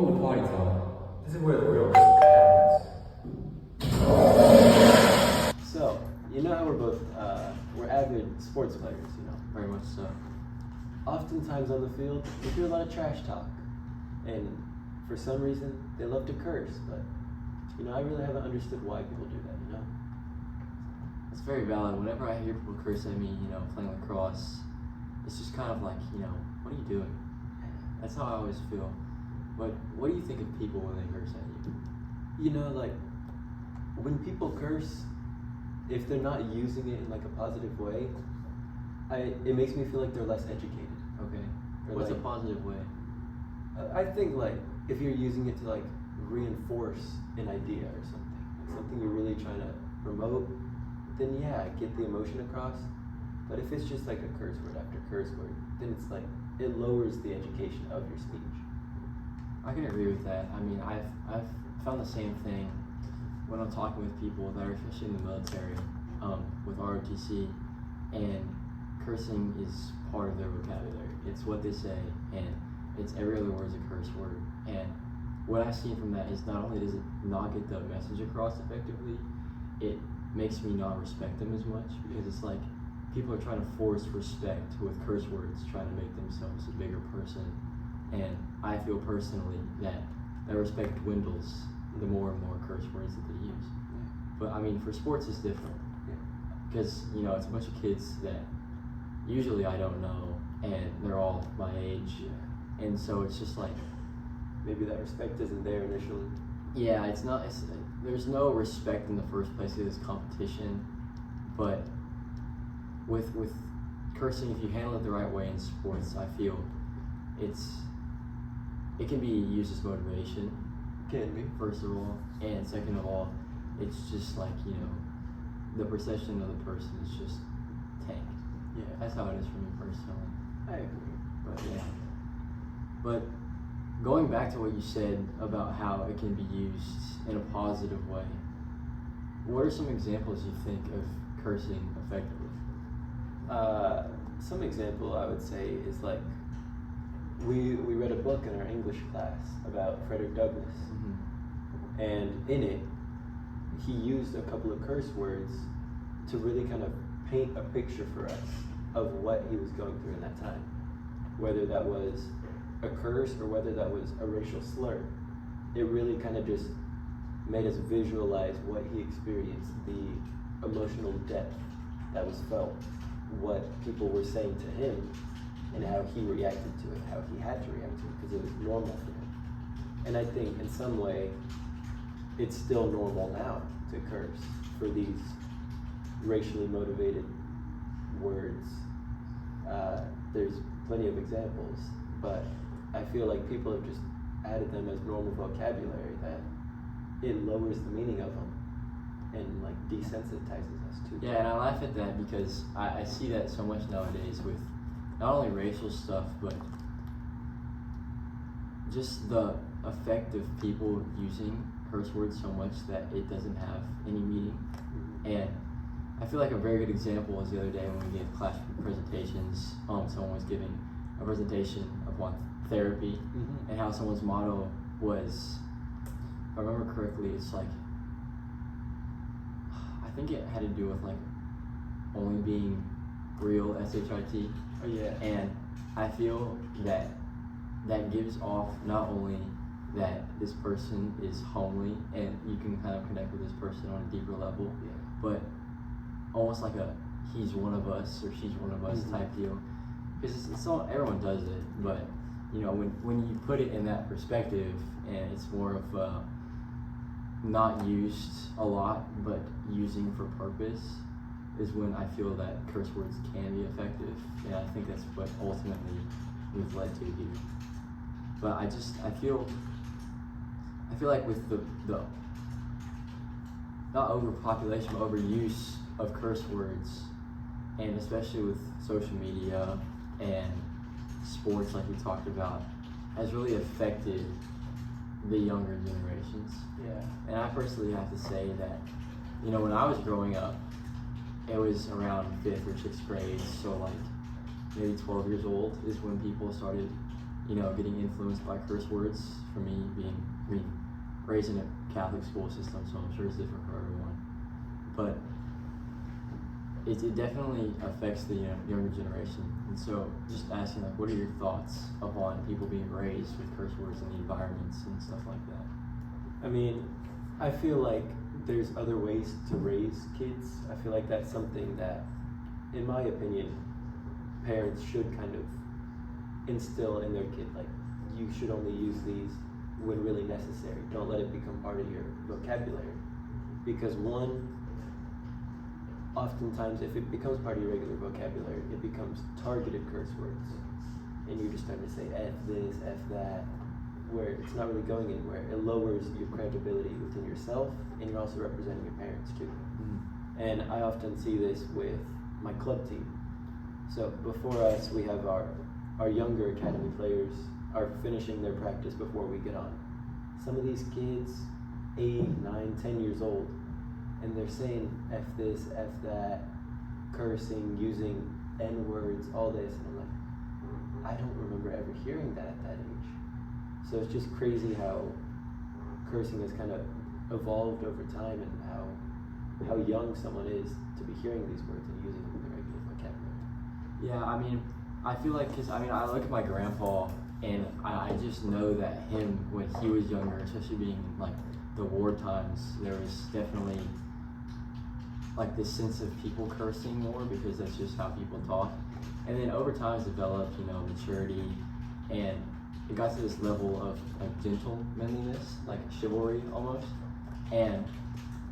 Welcome to Potty Talk. This is where the real stuff happens. So, you know how we're both, we're avid sports players, Very much so. Oftentimes on the field, we do a lot of trash talk. And for some reason, they love to curse, but, I really haven't understood why people do that, It's very valid. Whenever I hear people curse at me, playing lacrosse, it's just kind of like, what are you doing? That's how I always feel. But what do you think of people when they curse at you? When people curse, if they're not using it in like a positive way, it makes me feel like they're less educated. Okay. Or What's a positive way? I think if you're using it to reinforce an idea or something you're really trying to promote, then yeah, get the emotion across. But if it's just like a curse word after curse word, then it's it lowers the education of your speech. I can agree with that. I mean, I've found the same thing when I'm talking with people that are especially in the military, with ROTC, and cursing is part of their vocabulary. It's what they say, and it's every other word is a curse word. And what I've seen from that is not only does it not get the message across effectively, it makes me not respect them as much, because it's like people are trying to force respect with curse words, trying to make themselves a bigger person. And I feel personally that respect dwindles the more and more curse words that they use. Yeah. But I mean, for sports it's different, because it's a bunch of kids that usually I don't know, and they're all my age, and so it's just like, Maybe that respect isn't there initially. yeah, there's no respect in the first place. It is competition. But with cursing, if you handle it the right way in sports, I feel it can be used as motivation. Can be. First of all, and second of all, it's just like the perception of the person is just tanked. Yeah, That's how it is for me personally. I agree. But yeah. But going back to what you said about how it can be used in a positive way, what are some examples you think of cursing effectively? Some example I would say is we read a book in our English class about Frederick Douglass, Mm-hmm. and in it he used a couple of curse words to really kind of paint a picture for us of what he was going through in that time, whether that was a curse or whether that was a racial slur. It really kind of just made us visualize what he experienced, the emotional depth that was felt, what people were saying to him, and how he reacted to it, how he had to react to it, because it was normal for him. And I think in some way, it's still normal now to curse for these racially motivated words. There's plenty of examples, but I feel like people have just added them as normal vocabulary that it lowers the meaning of them and desensitizes us to them. Yeah, and I laugh at that because I see that so much nowadays with not only racial stuff, but just the effect of people using curse words so much that it doesn't have any meaning. Mm-hmm. And I feel like a very good example was the other day when we gave classroom presentations. Someone was giving a presentation upon therapy, Mm-hmm. and how someone's motto was, if I remember correctly, it's I think it had to do with only being real, SHIT. Oh yeah. And I feel that gives off not only that this person is homely and you can kind of connect with this person on a deeper level, but almost like a he's one of us or she's one of us Mm-hmm. type deal. Because it's all, everyone does it, but when you put it in that perspective and it's more of not used a lot but using for purpose, is when I feel that curse words can be effective, and I think that's what ultimately we've led to here. But I feel like with the not overpopulation, but overuse of curse words, and especially with social media and sports like we talked about, has really affected the younger generations. Yeah. And I personally have to say that, when I was growing up, it was around 5th or 6th grade, so maybe 12 years old is when people started, getting influenced by curse words. For me, raised in a Catholic school system, so I'm sure it's different for everyone. But it definitely affects the younger generation. And so, just asking, like, what are your thoughts upon people being raised with curse words in the environments and stuff like that? I mean, I feel like there's other ways to raise kids. I feel like that's something that, in my opinion, parents should kind of instill in their kid. Like, you should only use these when really necessary. Don't let it become part of your vocabulary. Because one, oftentimes if it becomes part of your regular vocabulary, it becomes targeted curse words. And you're just starting to say F this, F that, where it's not really going anywhere. It lowers your credibility within yourself, and you're also representing your parents too. Mm-hmm. And I often see this with my club team. So before us, we have our younger academy players are finishing their practice before we get on. Some of these kids, 8, 9, 10 years old, and they're saying F this, F that, cursing, using N words, all this, and I'm like, I don't remember ever hearing that at that age. So it's just crazy how cursing has kind of evolved over time, and how young someone is to be hearing these words and using them in their regular vocabulary. Yeah, I mean, I feel like, I look at my grandpa, and I just know that him, when he was younger, especially being in, like, the war times, there was definitely, like, this sense of people cursing more, because that's just how people talk. And then over time it's developed, maturity, and it got to this level of, like, gentlemanliness, like chivalry almost. And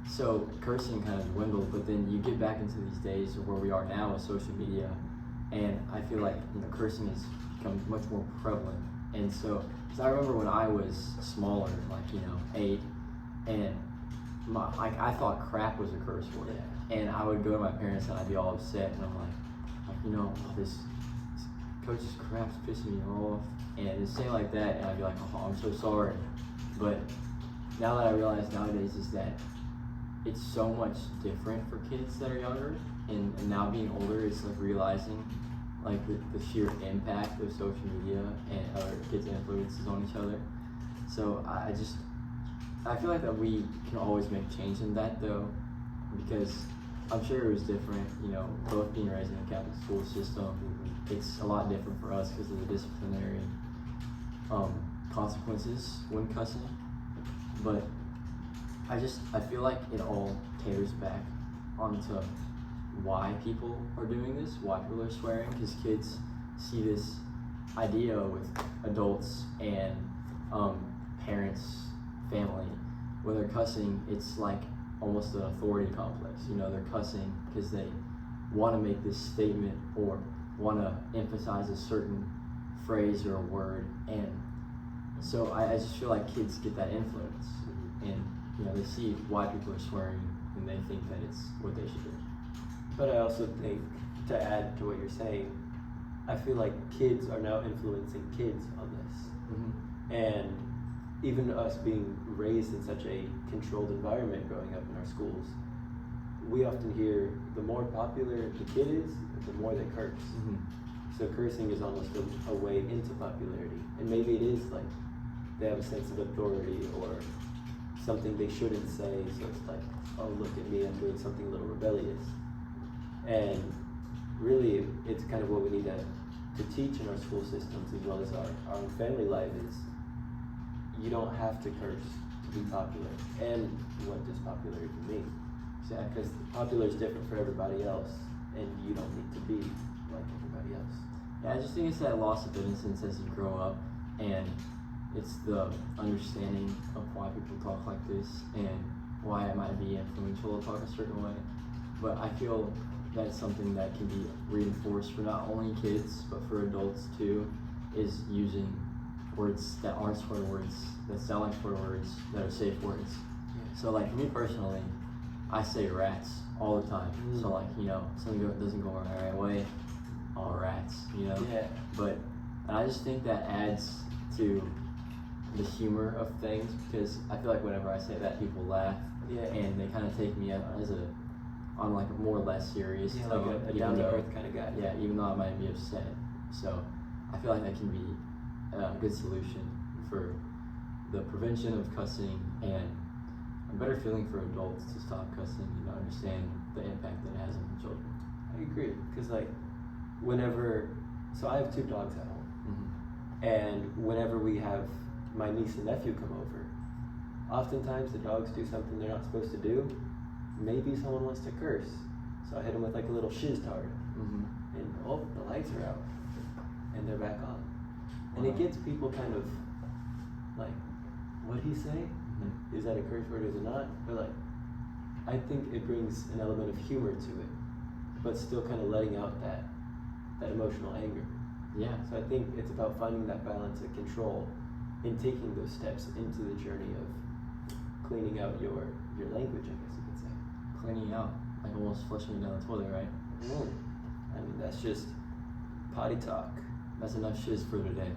so cursing kind of dwindled, but then you get back into these days of where we are now with social media, and I feel like cursing has become much more prevalent. And so, because I remember when I was smaller, like 8, and I thought crap was a curse word, and I would go to my parents and I'd be all upset, and I'm like this coach's crap's pissing me off, and it's saying like that, and I'd be like, oh, I'm so sorry. But now that I realize nowadays is that it's so much different for kids that are younger, and now being older, it's like realizing like the sheer impact of social media and other kids' influences on each other. So I feel like that we can always make change in that though, because I'm sure it was different, both being raised in a Catholic school system. It's a lot different for us because of the disciplinary consequences when cussing. But I feel like it all caters back onto why people are doing this, why people are swearing, because kids see this idea with adults and parents, family. When they're cussing, it's like almost an authority complex. They're cussing because they want to make this statement or want to emphasize a certain phrase or a word. And so I just feel like kids get that influence, and they see why people are swearing, and they think that it's what they should do. But I also think, to add to what you're saying, I feel like kids are now influencing kids on this. Mm-hmm. And even us being raised in such a controlled environment growing up in our schools, we often hear the more popular the kid is, the more they curse. Mm-hmm. So cursing is almost a way into popularity. And maybe it is like they have a sense of authority or something they shouldn't say, so it's like, oh, look at me, I'm doing something a little rebellious. And really, it's kind of what we need to teach in our school systems as well as our own family life is you don't have to curse to be popular. And what does popular even mean? Because popular is different for everybody else, and you don't need to be like everybody else. Yeah, I just think it's that loss of innocence as you grow up, and it's the understanding of why people talk like this and why it might be influential to talk a certain way. But I feel that's something that can be reinforced for not only kids, but for adults too, is using words that aren't swear words, that sound like swear words, that are safe words. Yeah. So like for me personally, I say rats all the time. Mm. So like, something doesn't go my right way, all rats, Yeah. But I just think that adds to the humor of things, because I feel like whenever I say that, people laugh. Yeah. And they kind of take me on like a more or less serious tone. Like a down to earth kind of guy. Yeah, even though I might be upset. So I feel like that can be a good solution for the prevention of cussing and a better feeling for adults to stop cussing and to understand the impact that it has on the children. I agree, because like so I have 2 dogs at home, Mm-hmm. and whenever we have my niece and nephew come over, oftentimes the dogs do something they're not supposed to do. Maybe someone wants to curse, so I hit them with like a little shiz tard, Mm-hmm. and oh, the lights are out, and they're back on, and Wow. it gets people kind of like, what'd he say? Mm-hmm. Is that a curse word? Is it not? But like, I think it brings an element of humor to it, but still kind of letting out that emotional anger. Yeah. So I think it's about finding that balance and control in taking those steps into the journey of cleaning out your language, I guess you could say. Cleaning out, like almost flushing it down the toilet, right? I mean, that's just potty talk. That's enough shiz for today.